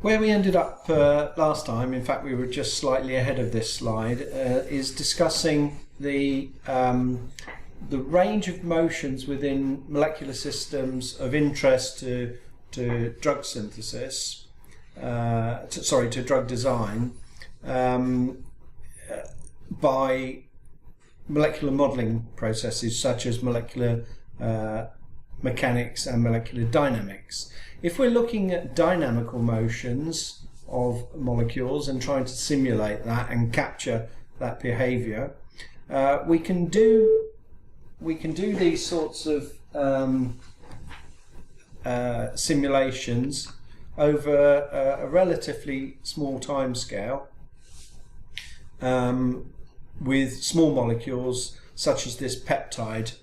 Where we ended up last time, in fact we were just slightly ahead of this slide, is discussing the range of motions within molecular systems of interest to drug synthesis, to drug design, by molecular modelling processes such as molecular mechanics and molecular dynamics. If we're looking at dynamical motions of molecules and trying to simulate that and capture that behaviour, we can do these sorts of simulations over a relatively small time scale with small molecules such as this peptide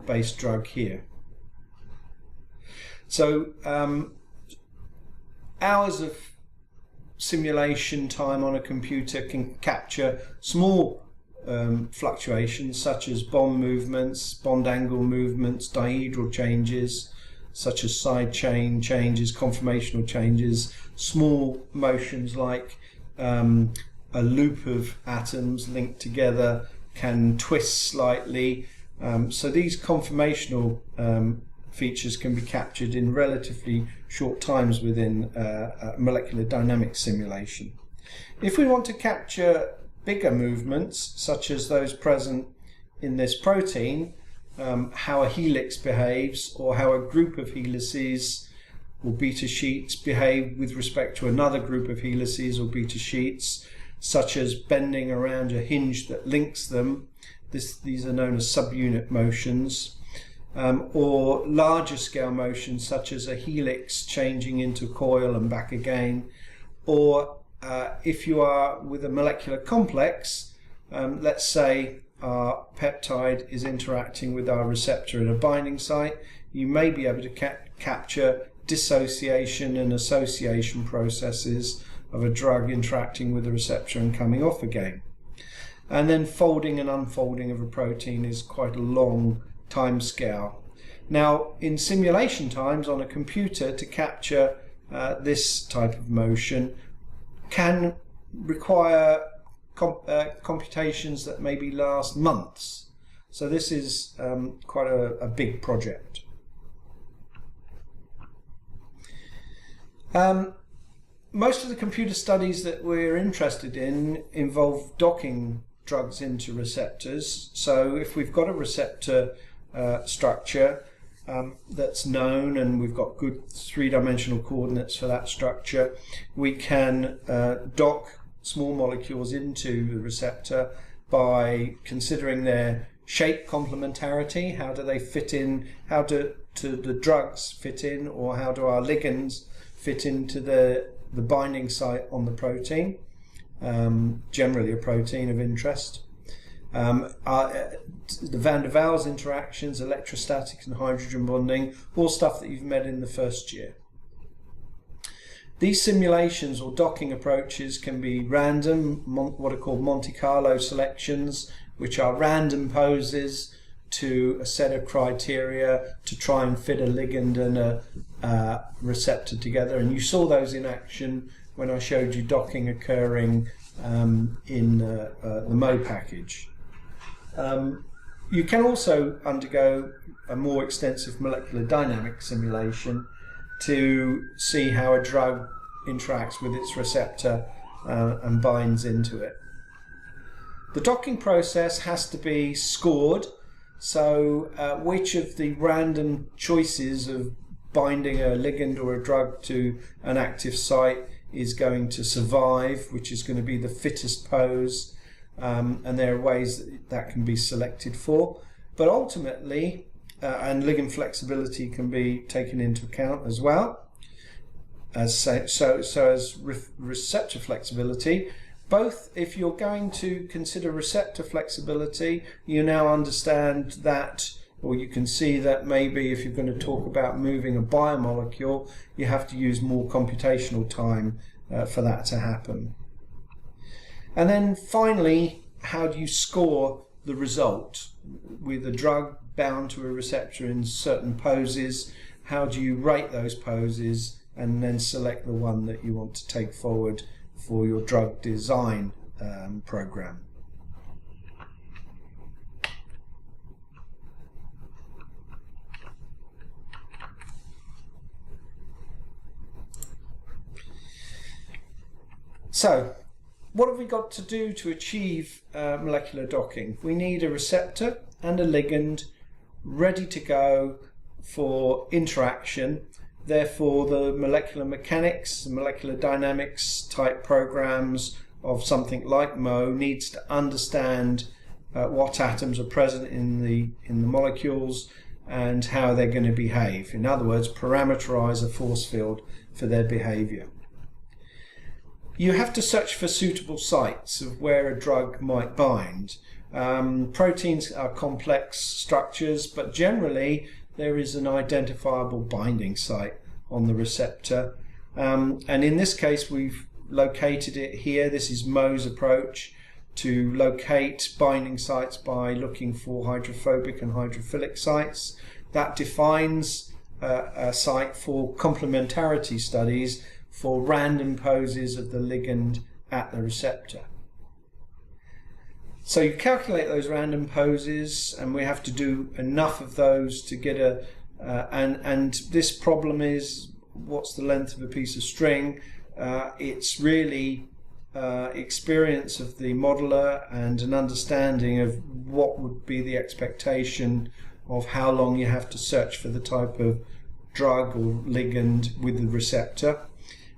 based drug here. So hours of simulation time on a computer can capture small fluctuations such as bond movements, bond angle movements, dihedral changes such as side chain changes, conformational changes, small motions like a loop of atoms linked together can twist slightly. So these conformational features can be captured in relatively short times within a molecular dynamics simulation. If we want to capture bigger movements, such as those present in this protein, how a helix behaves or how a group of helices or beta sheets behave with respect to another group of helices or beta sheets, such as bending around a hinge that links them. These are known as subunit motions. Or larger scale motions such as a helix changing into coil and back again, or if you are with a molecular complex, let's say our peptide is interacting with our receptor at a binding site, you may be able to capture dissociation and association processes of a drug interacting with the receptor and coming off again. And then folding and unfolding of a protein is quite a long time scale. Now, in simulation times on a computer, to capture this type of motion can require computations that maybe last months. So this is quite a big project. Most of the computer studies that we're interested in involve docking drugs into receptors. So if we've got a receptor structure that's known and we've got good three-dimensional coordinates for that structure, we can dock small molecules into the receptor by considering their shape complementarity. How do they fit in? How do the drugs fit in, or how do our ligands fit into the binding site on the protein, generally a protein of interest. The van der Waals interactions, electrostatics and hydrogen bonding, all stuff that you've met in the first year. These simulations or docking approaches can be random, what are called Monte Carlo selections, which are random poses to a set of criteria to try and fit a ligand and a receptor together. And you saw those in action when I showed you docking occurring in the Mo package. You can also undergo a more extensive molecular dynamic simulation to see how a drug interacts with its receptor and binds into it. The docking process has to be scored, so which of the random choices of binding a ligand or a drug to an active site is going to survive, which is going to be the fittest pose, and there are ways that can be selected for. But ultimately, and ligand flexibility can be taken into account as well, as receptor flexibility. Both, if you're going to consider receptor flexibility, you now understand that, or you can see that maybe if you're going to talk about moving a biomolecule, you have to use more computational time for that to happen. And then finally, how do you score the result with a drug bound to a receptor in certain poses? How do you rate those poses and then select the one that you want to take forward for your drug design program. So, what have we got to do to achieve molecular docking? We need a receptor and a ligand ready to go for interaction. Therefore, the molecular mechanics, molecular dynamics type programs of something like Mo needs to understand what atoms are present in the molecules and how they're going to behave. In other words, parameterize a force field for their behavior. You have to search for suitable sites of where a drug might bind. Proteins are complex structures, but generally there is an identifiable binding site on the receptor. And in this case, we've located it here. This is Mo's approach to locate binding sites by looking for hydrophobic and hydrophilic sites. That defines a site for complementarity studies for random poses of the ligand at the receptor. So you calculate those random poses, and we have to do enough of those to get and this problem is, what's the length of a piece of string? It's really experience of the modeler and an understanding of what would be the expectation of how long you have to search for the type of drug or ligand with the receptor.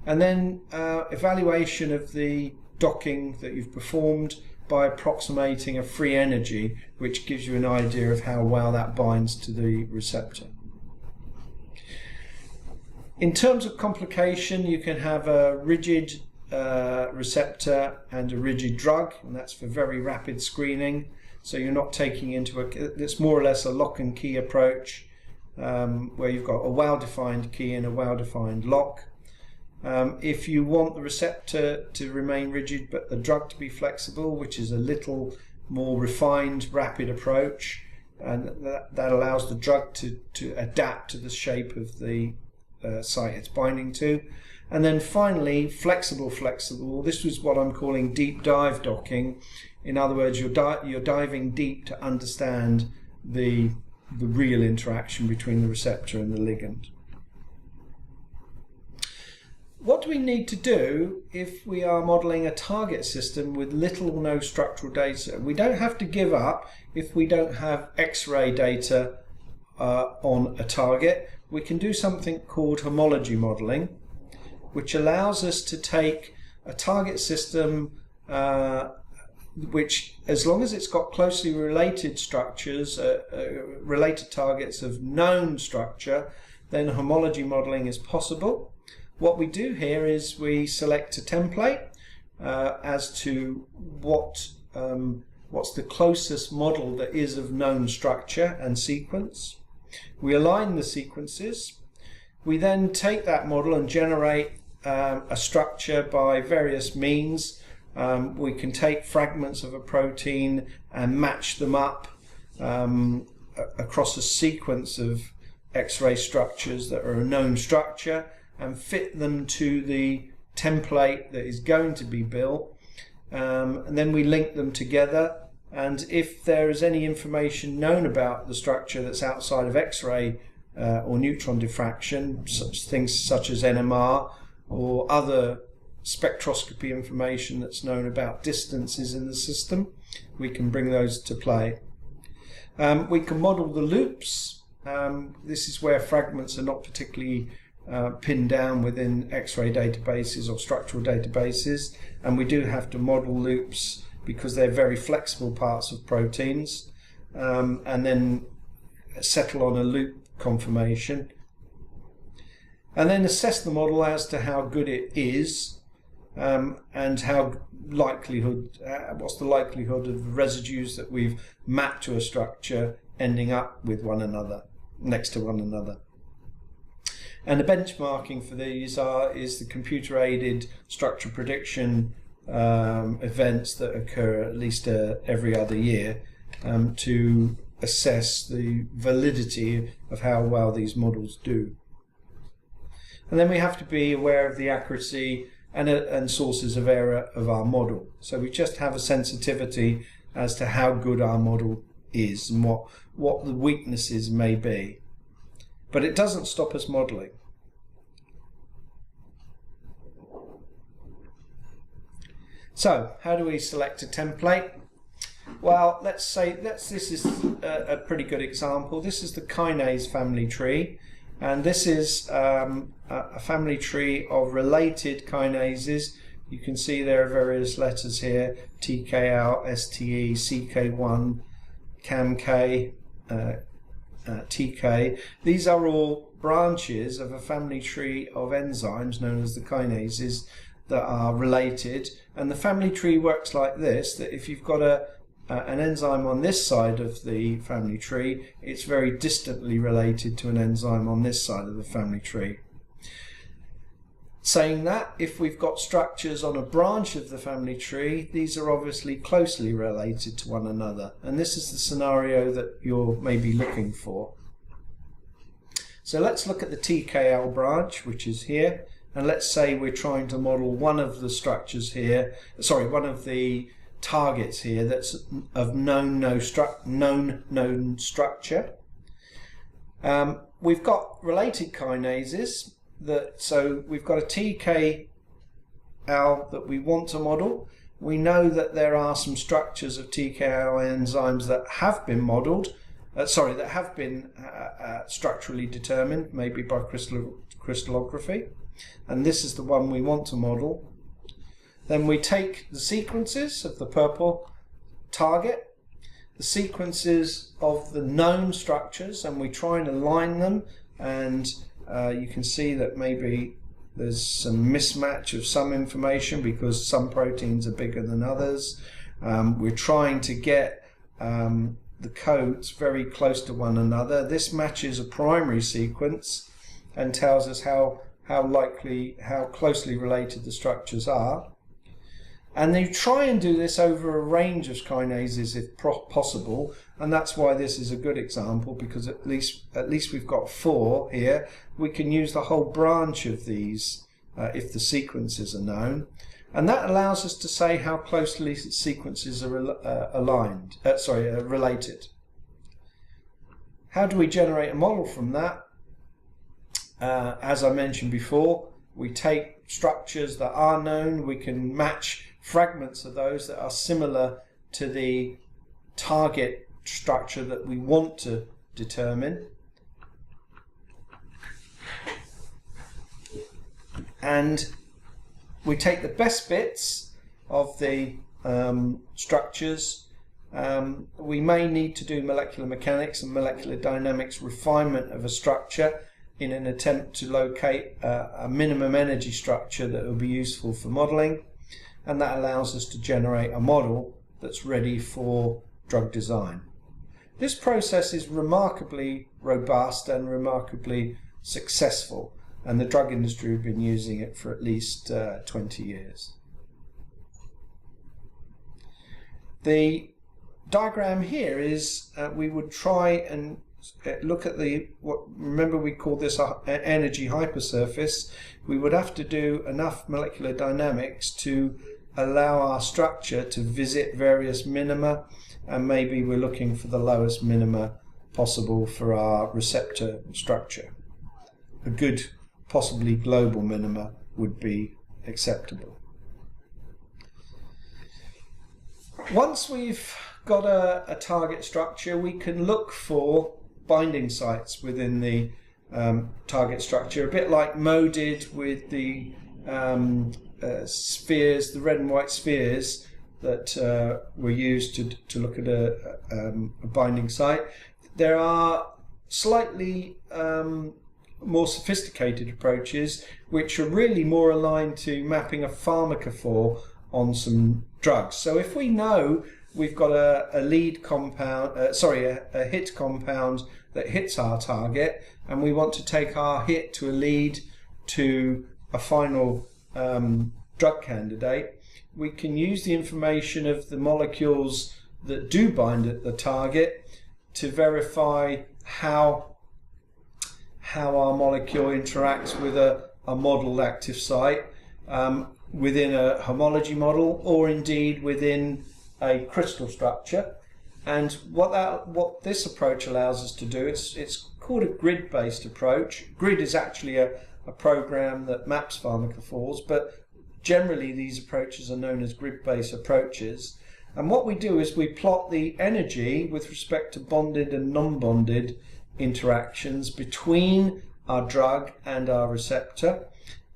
And then evaluation of the docking that you've performed by approximating a free energy, which gives you an idea of how well that binds to the receptor. In terms of complication, you can have a rigid receptor and a rigid drug, and that's for very rapid screening. So you're not taking into account, it's more or less a lock and key approach, where you've got a well-defined key and a well-defined lock. If you want the receptor to remain rigid but the drug to be flexible, which is a little more refined, rapid approach, and that allows the drug to adapt to the shape of the site it's binding to. And then finally, flexible. This was what I'm calling deep dive docking. In other words, you're diving deep to understand the real interaction between the receptor and the ligand. What do we need to do if we are modeling a target system with little or no structural data? We don't have to give up if we don't have X-ray data on a target. We can do something called homology modeling, which allows us to take a target system which, as long as it's got closely related structures, related targets of known structure, then homology modeling is possible. What we do here is we select a template as to what's the closest model that is of known structure and sequence. We align the sequences. We then take that model and generate a structure by various means. We can take fragments of a protein and match them up across a sequence of X-ray structures that are a known structure, and fit them to the template that is going to be built, and then we link them together. And if there is any information known about the structure that's outside of X-ray or neutron diffraction, things such as NMR or other spectroscopy information that's known about distances in the system, we can bring those to play. We can model the loops. This is where fragments are not particularly pinned down within X-ray databases or structural databases, and we do have to model loops because they're very flexible parts of proteins, and then settle on a loop conformation, and then assess the model as to how good it is, and how what's the likelihood of the residues that we've mapped to a structure ending up with one another, next to one another. And the benchmarking for these is the computer-aided structure prediction events that occur at least every other year to assess the validity of how well these models do. And then we have to be aware of the accuracy and sources of error of our model. So we just have a sensitivity as to how good our model is and what the weaknesses may be. But it doesn't stop us modeling. So how do we select a template? Well, let's say this is a pretty good example. This is the kinase family tree, and this is a family tree of related kinases. You can see there are various letters here: TKL, STE, CK1, CAMK, TK. These are all branches of a family tree of enzymes known as the kinases that are related. And the family tree works like this, that if you've got an enzyme on this side of the family tree, it's very distantly related to an enzyme on this side of the family tree. Saying that, if we've got structures on a branch of the family tree, these are obviously closely related to one another. And this is the scenario that you're maybe looking for. So let's look at the TKL branch, which is here. And let's say we're trying to model one of the structures here, one of the targets here that's of known structure. We've got related kinases, so we've got a TKL that we want to model. We know that there are some structures of TKL enzymes that have been modeled, that have been structurally determined, maybe by crystallography. And this is the one we want to model. Then we take the sequences of the purple target, the sequences of the known structures, and we try and align them. And you can see that maybe there's some mismatch of some information because some proteins are bigger than others. We're trying to get the codes very close to one another. This matches a primary sequence and tells us how closely related the structures are. And they try and do this over a range of kinases if possible, and that's why this is a good example, because at least we've got 4 here. We can use the whole branch of these if the sequences are known, and that allows us to say how closely sequences are related. How do we generate a model from that? As I mentioned before, we take structures that are known, we can match fragments of those that are similar to the target structure that we want to determine. And we take the best bits of the structures. We may need to do molecular mechanics and molecular dynamics refinement of a structure in an attempt to locate a minimum energy structure that will be useful for modeling, and that allows us to generate a model that's ready for drug design. This process is remarkably robust and remarkably successful, and the drug industry have been using it for at least 20 years. The diagram here is we would try and look at remember we call this an energy hypersurface. We would have to do enough molecular dynamics to allow our structure to visit various minima, and maybe we're looking for the lowest minima possible for our receptor structure. A good, possibly global minima would be acceptable. Once we've got a target structure, we can look for binding sites within the target structure, a bit like Mo did with the spheres, the red and white spheres that were used to look at a binding site. There are slightly more sophisticated approaches which are really more aligned to mapping a pharmacophore on some drugs. So if we know we've got a lead compound, a hit compound that hits our target, and we want to take our hit to a lead to a final drug candidate, we can use the information of the molecules that do bind at the target to verify how our molecule interacts with a a modelled active site within a homology model, or indeed within a crystal structure. And what this approach allows us to do, it's called a grid-based approach. Grid is actually a program that maps pharmacophores, but generally these approaches are known as grid-based approaches. And what we do is we plot the energy with respect to bonded and non-bonded interactions between our drug and our receptor,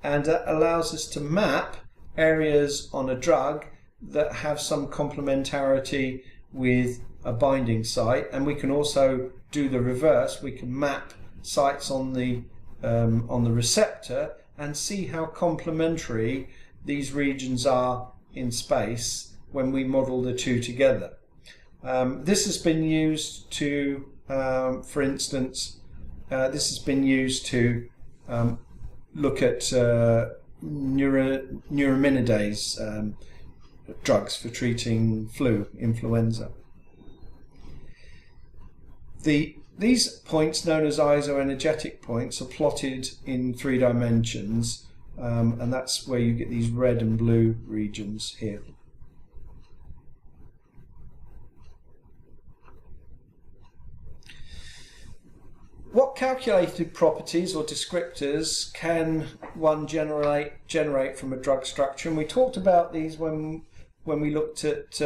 and that allows us to map areas on a drug that have some complementarity with a binding site. And we can also do the reverse. We can map sites on the receptor and see how complementary these regions are in space when we model the two together. This has been used to, for instance, this has been used to look at neuraminidase drugs for treating influenza. These points, known as isoenergetic points, are plotted in 3 dimensions, and that's where you get these red and blue regions here. What calculated properties or descriptors can one generate from a drug structure? And we talked about these when we looked at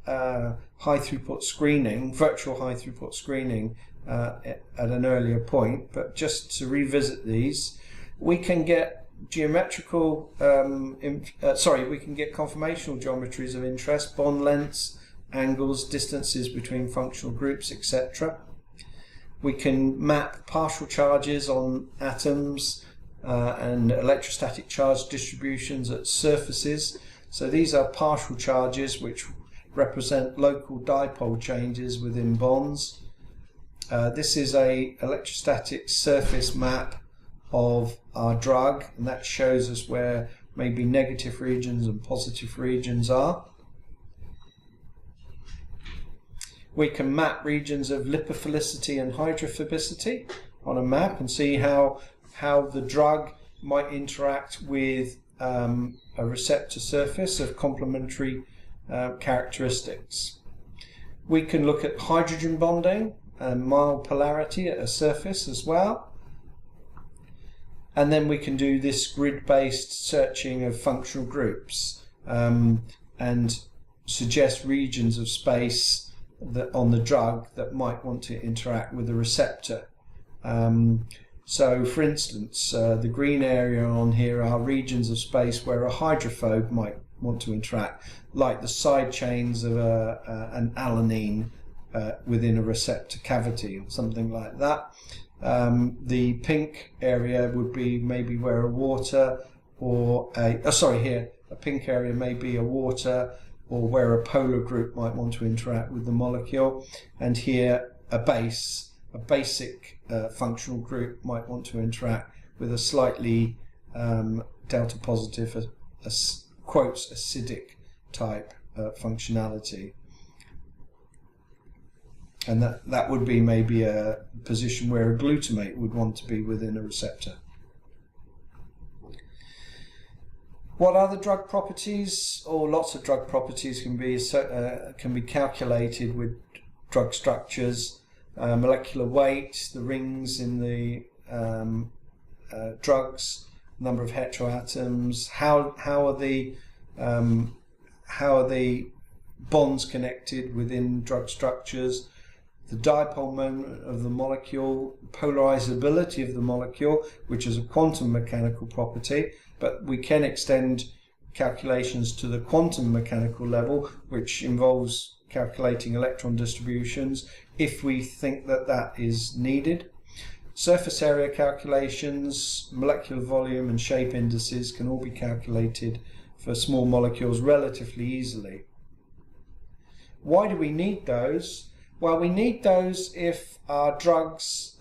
high throughput screening, virtual high throughput screening at an earlier point. But just to revisit these, we can get geometrical, we can get conformational geometries of interest, bond lengths, angles, distances between functional groups, etc. We can map partial charges on atoms and electrostatic charge distributions at surfaces. So these are partial charges which represent local dipole changes within bonds. This is an electrostatic surface map of our drug, and that shows us where maybe negative regions and positive regions are. We can map regions of lipophilicity and hydrophobicity on a map and see how the drug might interact with a receptor surface of complementary characteristics. We can look at hydrogen bonding and mild polarity at a surface as well. And then we can do this grid-based searching of functional groups and suggest regions of space on the drug that might want to interact with the receptor. So for instance, the green area on here are regions of space where a hydrophobe might want to interact, like the side chains of an alanine within a receptor cavity or something like that. The pink area would be maybe where a water or a pink area may be a water, or where a polar group might want to interact with the molecule, and here a basic functional group might want to interact with a slightly delta positive, quotes acidic type functionality, and that would be maybe a position where a glutamate would want to be within a receptor. What other drug properties, or lots of drug properties, can be calculated with drug structures? Molecular weight, the rings in the drugs, number of heteroatoms, how are the bonds connected within drug structures, the dipole moment of the molecule, polarizability of the molecule, which is a quantum mechanical property, but we can extend calculations to the quantum mechanical level, which involves calculating electron distributions if we think that is needed. Surface area calculations, molecular volume and shape indices can all be calculated for small molecules relatively easily. Why do we need those? Well, we need those if our drugs,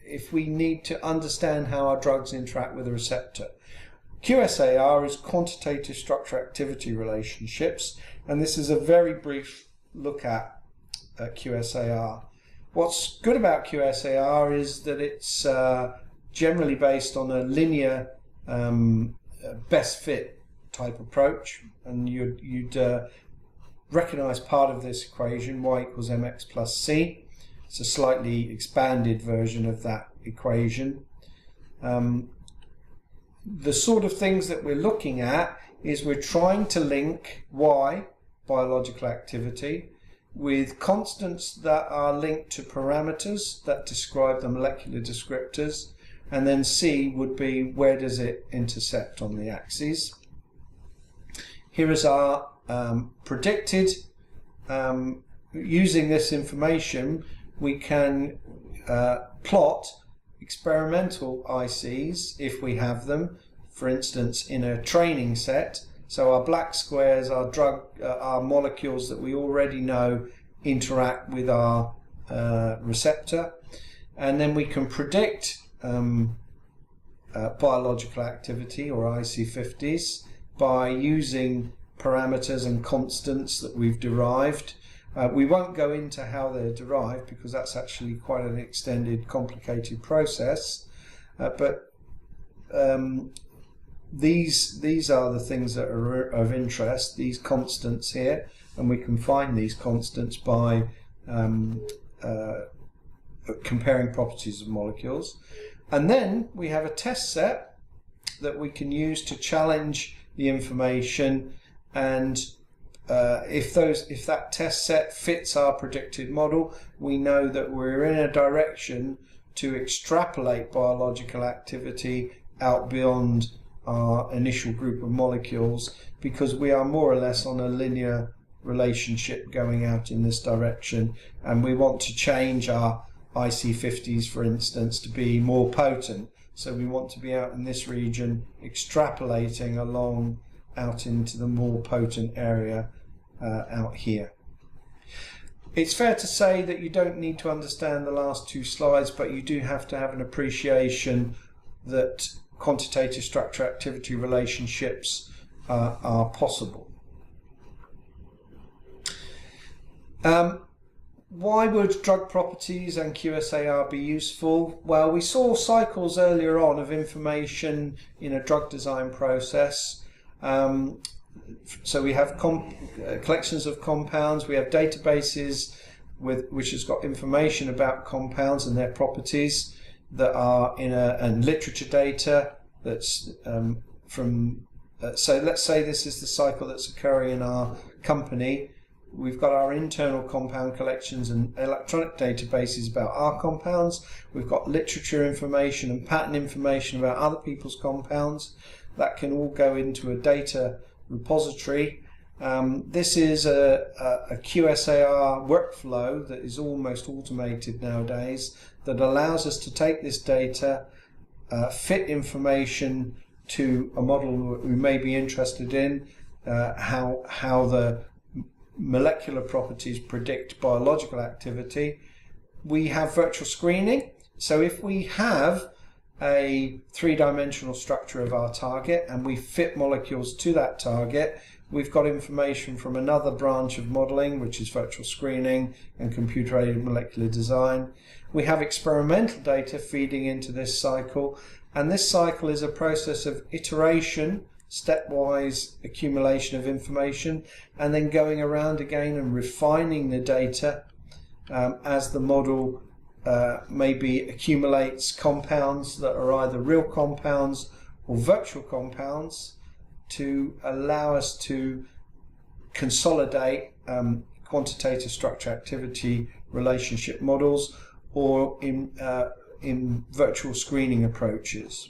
if we need to understand how our drugs interact with a receptor. QSAR is quantitative structure-activity relationships, and this is a very brief look at QSAR. What's good about QSAR is that it's generally based on a linear best fit type approach, and you'd recognize part of this equation, y equals mx plus c. It's a slightly expanded version of that equation. The sort of things that we're looking at is we're trying to link y, biological activity, with constants that are linked to parameters that describe the molecular descriptors, and then c would be where does it intersect on the axes. Here is our predicted. Using this information, we can plot experimental ICs if we have them, for instance in a training set. So our black squares are molecules that we already know interact with our receptor, and then we can predict biological activity or IC50s by using parameters and constants that we've derived. We won't go into how they're derived because that's actually quite an extended, complicated process. But these are the things that are of interest, these constants here, and we can find these constants by comparing properties of molecules. And then we have a test set that we can use to challenge the information, and if that test set fits our predicted model, we know that we're in a direction to extrapolate biological activity out beyond our initial group of molecules, because we are more or less on a linear relationship going out in this direction, and we want to change our IC50s, for instance, to be more potent. So we want to be out in this region extrapolating along out into the more potent area out here. It's fair to say that you don't need to understand the last two slides, but you do have to have an appreciation that quantitative structure activity relationships are possible. Why would drug properties and QSAR be useful? Well, we saw cycles earlier on of information in a drug design process. So we have collections of compounds, we have databases which has got information about compounds and their properties that are in and literature data that's from so let's say this is the cycle that's occurring in our company. We've got our internal compound collections and electronic databases about our compounds. We've got literature information and patent information about other people's compounds. That can all go into a data repository. This is a QSAR workflow that is almost automated nowadays, that allows us to take this data, fit information to a model that we may be interested in, how the molecular properties predict biological activity. We have virtual screening. So if we have a three-dimensional structure of our target and we fit molecules to that target, we've got information from another branch of modeling, which is virtual screening and computer-aided molecular design. We have experimental data feeding into this cycle, and this cycle is a process of iteration, stepwise accumulation of information, and then going around again and refining the data as the model maybe accumulates compounds that are either real compounds or virtual compounds, to allow us to consolidate quantitative structure activity relationship models, or in virtual screening approaches.